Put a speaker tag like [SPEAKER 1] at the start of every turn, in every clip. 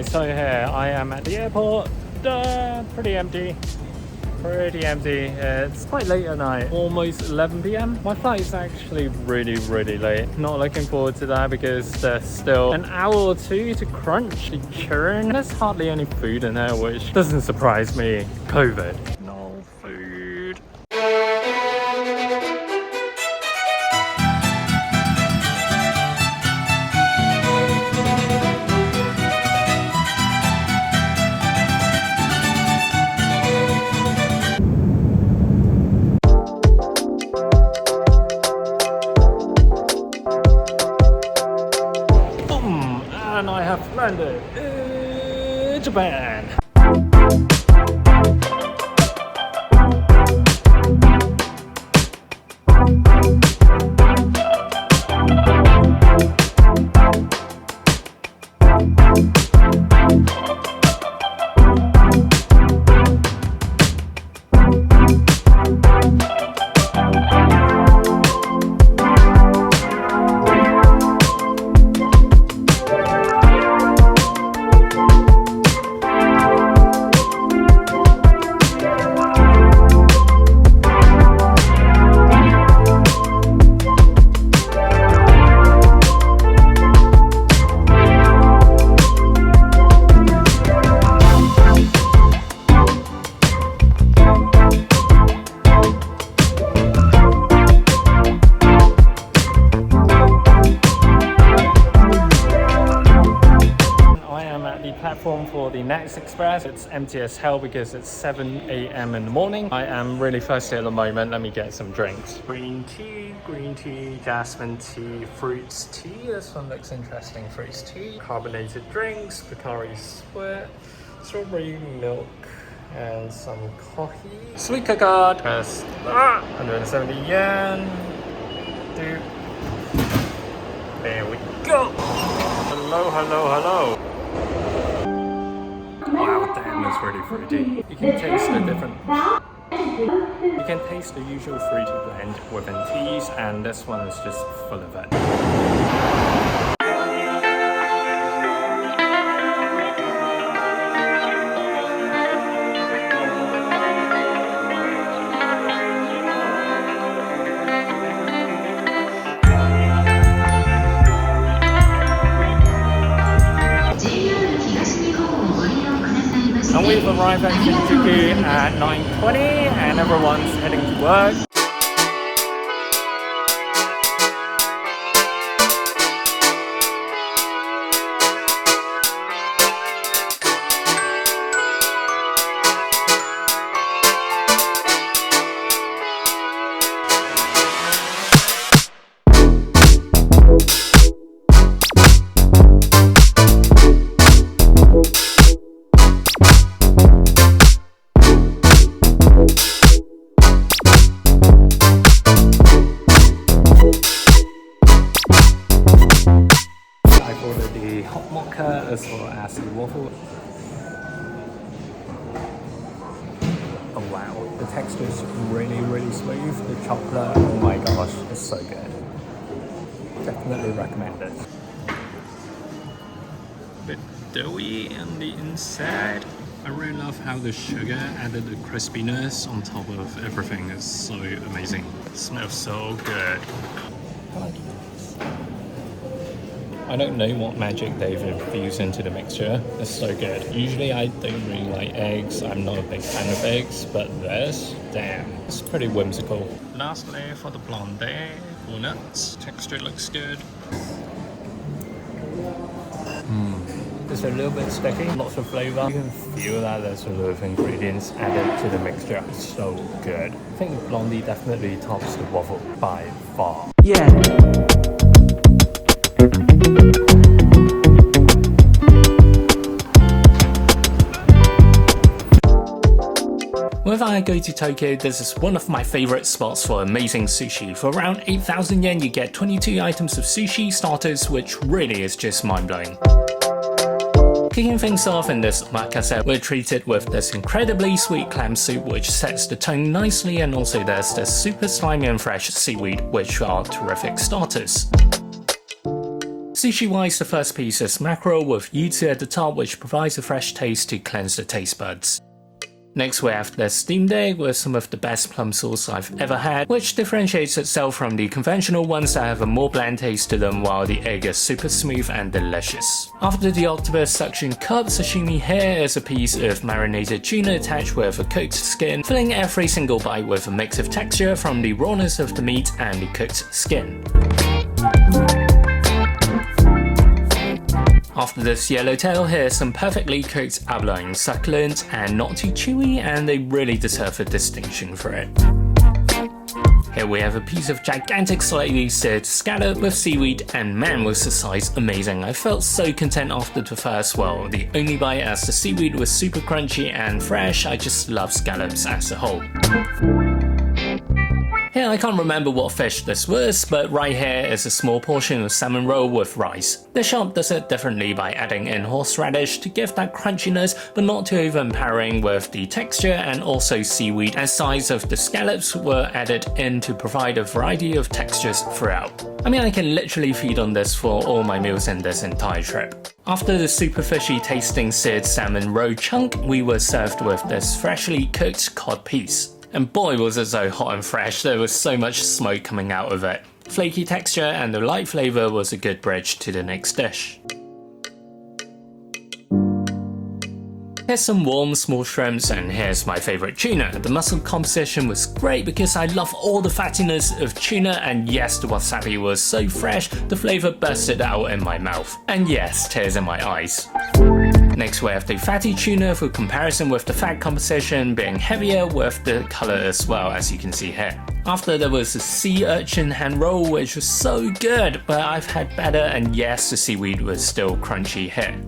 [SPEAKER 1] so here I am at the airport. Pretty empty. It's quite late at night, almost 11 p.m. My flight is actually really late. Not looking forward to that because there's still an hour or two to crunch the churn. There's hardly any food in there, which doesn't surprise me. COVID. No food. And I have landed in Japan. Platform for the next express. It's empty as hell because it's 7 a.m. in the morning. I am really thirsty at the moment. Let me get some drinks. Green tea, jasmine tea, fruits tea. This one looks interesting. Fruits tea, carbonated drinks, Pocari Sweat, strawberry milk, and some coffee. Sweet card. 170 yen. Dude. There we go. Hello. Wow, damn, that's really fruity. You can taste the different. You can taste the usual fruity blend within teas, and this one is just full of it. And we've arrived at Shinjuku at 9:20 and everyone's heading to work. Hot mocha as well as the waffle. Oh wow, the texture is really smooth. The chocolate, oh my gosh, it's so good. Definitely recommend it. Bit doughy on the inside. I really love how the sugar added the crispiness on top of everything. It's so amazing. It smells so good. I don't know what magic they've infused into the mixture. It's so good. Usually I don't really like eggs. I'm not a big fan of eggs, but this, damn, it's pretty whimsical. Lastly, for the blonde walnuts. Texture looks good. It's a little bit sticky, lots of flavor. You can feel that there's a lot of ingredients added to the mixture. It's so good. I think blondie definitely tops the waffle by far. Yeah. Whenever I go to Tokyo, this is one of my favorite spots for amazing sushi. For around 8,000 yen, you get 22 items of sushi starters, which really is just mind-blowing. Kicking things off in this omakase, we're treated with this incredibly sweet clam soup, which sets the tone nicely, and also there's this super slimy and fresh seaweed, which are terrific starters. Sushi-wise, the first piece is mackerel with yuzu at the top, which provides a fresh taste to cleanse the taste buds. Next we have the steamed egg with some of the best plum sauce I've ever had, which differentiates itself from the conventional ones that have a more bland taste to them, while the egg is super smooth and delicious. After the octopus suction cup, sashimi here is a piece of marinated tuna attached with a cooked skin, filling every single bite with a mix of texture from the rawness of the meat and the cooked skin. After this yellowtail, here's some perfectly cooked abalone, succulent and not too chewy, and they really deserve a distinction for it. Here we have a piece of gigantic slightly seared scallop with seaweed, and man was the size amazing. I felt so content after the first swallow. The only bite, as the seaweed was super crunchy and fresh. I just love scallops as a whole. Here I can't remember what fish this was, but right here is a small portion of salmon roll with rice. The shop does it differently by adding in horseradish to give that crunchiness, but not too overpowering with the texture, and also seaweed and size of the scallops were added in to provide a variety of textures throughout. I mean, I can literally feed on this for all my meals in this entire trip. After the super fishy tasting seared salmon roe chunk, we were served with this freshly cooked cod piece. And boy was it so hot and fresh, there was so much smoke coming out of it. Flaky texture and the light flavour was a good bridge to the next dish. Here's some warm small shrimps, and here's my favourite tuna. The mussel composition was great because I love all the fattiness of tuna, and yes, the wasabi was so fresh, the flavour bursted out in my mouth. And yes, tears in my eyes. Next we have the fatty tuna for comparison, with the fat composition being heavier with the colour as well, as you can see here. After there was a sea urchin hand roll, which was so good, but I've had better, and yes, the seaweed was still crunchy here.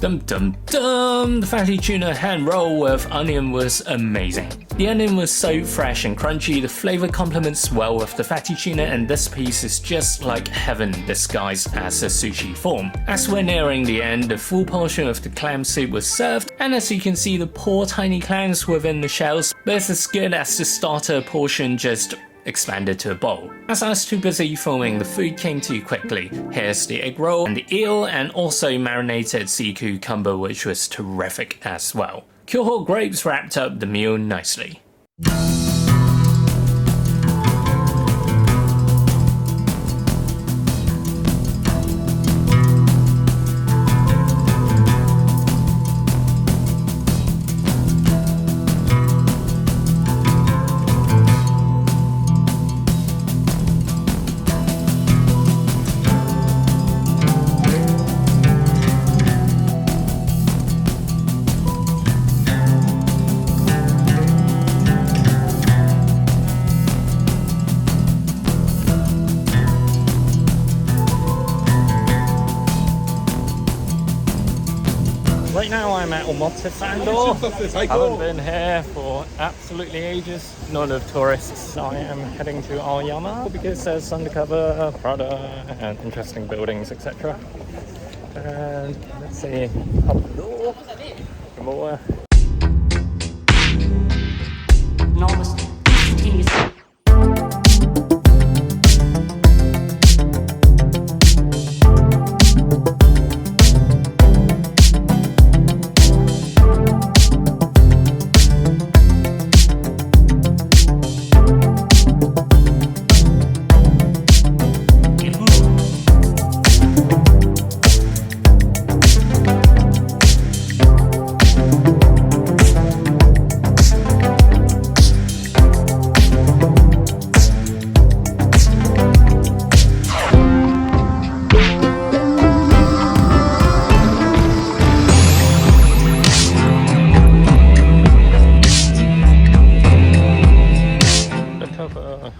[SPEAKER 1] Dum dum dum! The fatty tuna hand roll with onion was amazing. The onion was so fresh and crunchy, the flavour complements well with the fatty tuna, and this piece is just like heaven disguised as a sushi form. As we're nearing the end, the full portion of the clam soup was served, and as you can see, the poor tiny clams within the shells, but it's as good as the starter portion just expanded to a bowl. As I was too busy filming, the food came too quickly. Here's the egg roll and the eel, and also marinated sea cucumber, which was terrific as well. Kyoho grapes wrapped up the meal nicely. Right now I'm at Omotesando. Haven't been here for absolutely ages. Not of tourists. I am heading to Aoyama because there's undercover Prada and interesting buildings, etc. And let's see, up the door. More.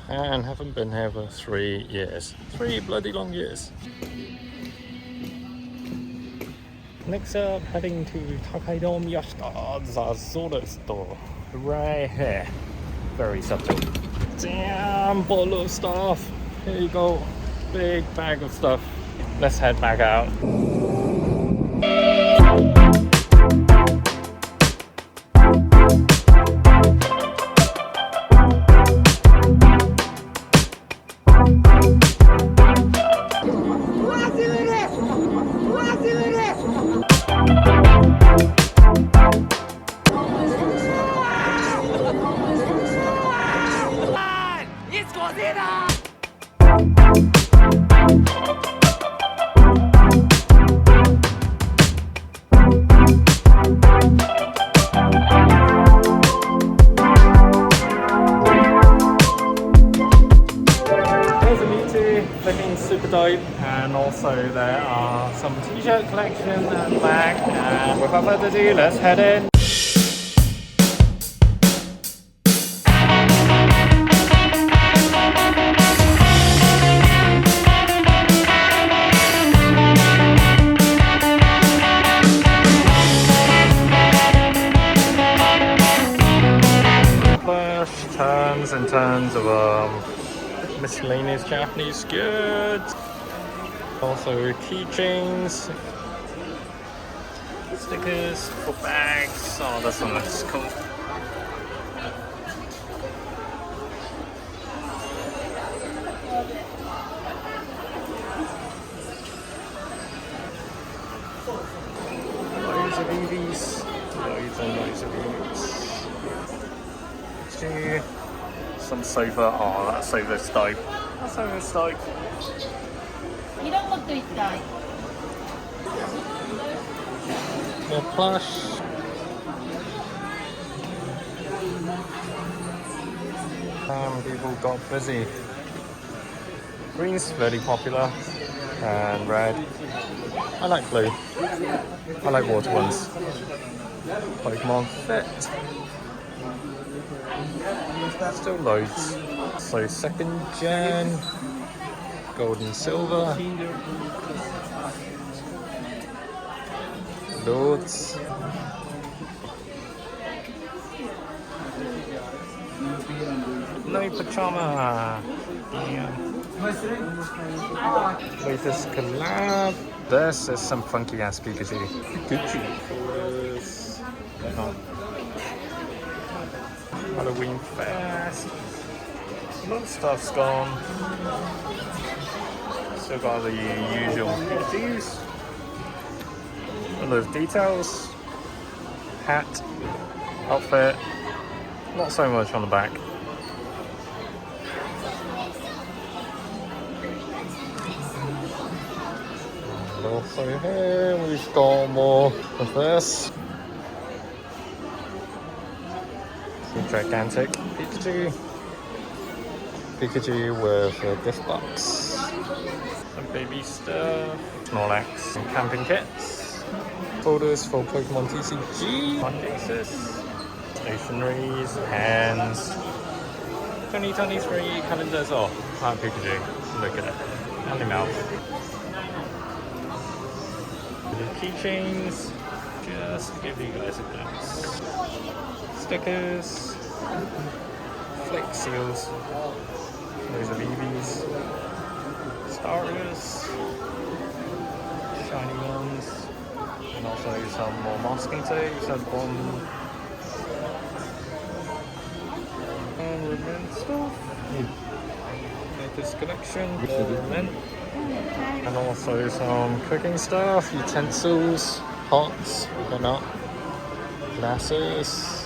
[SPEAKER 1] And haven't been here for 3 years. 3 bloody long years. Next up, heading to Takaidom Yashita Zazora store. Right here. Very subtle. Damn, bottle of stuff. Here you go. Big bag of stuff. Let's head back out. So there are some t-shirt collection at the back, and without further ado, let's head in. Tons and tons of miscellaneous Japanese goods. Also keychains, stickers for bags. Oh, this one looks cool. Loads of EVs. Loads and loads of EVs. Some sofa. Oh, that sofa's dope. That sofa's dope. More plush. People got busy. Green's very popular, and red. I like blue. I like water ones. Pokemon Fit. Still loads. So second gen, gold and silver, loads. No pajama. Damn. Latest collab. This is some funky ass Pikachu. Pikachu. Halloween Fest. A lot of stuff's gone. Still got the usual Pikachus. A lot of details. Hat. Outfit. Not so much on the back. And also here we've got more of this. Gigantic Pikachu. Pikachu with a gift box. Some baby stuff. Snorlax. Some camping kits. Folders for Pokemon TCG. One cases. Stationaries. Hands. 2023 calendars. Oh, hi Pikachu. Look at it. And the mouth. Keychains. Just to give you guys a glimpse. Stickers, flake seals, those are BBs, starters, shiny ones, and also some more masking tapes at the bottom. And mint stuff. Latest collection, mint. And also some cooking stuff, utensils, pots, whatnot, glasses.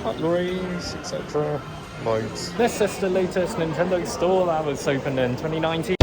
[SPEAKER 1] Cutleries, etc. Loads. This is the latest Nintendo store that was opened in 2019.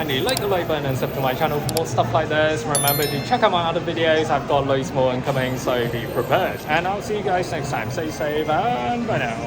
[SPEAKER 1] kindly like the like button and subscribe to my channel for more stuff like this. Remember to check out my other videos. I've got loads more incoming, so be prepared. And I'll see you guys next time. Stay safe and bye now.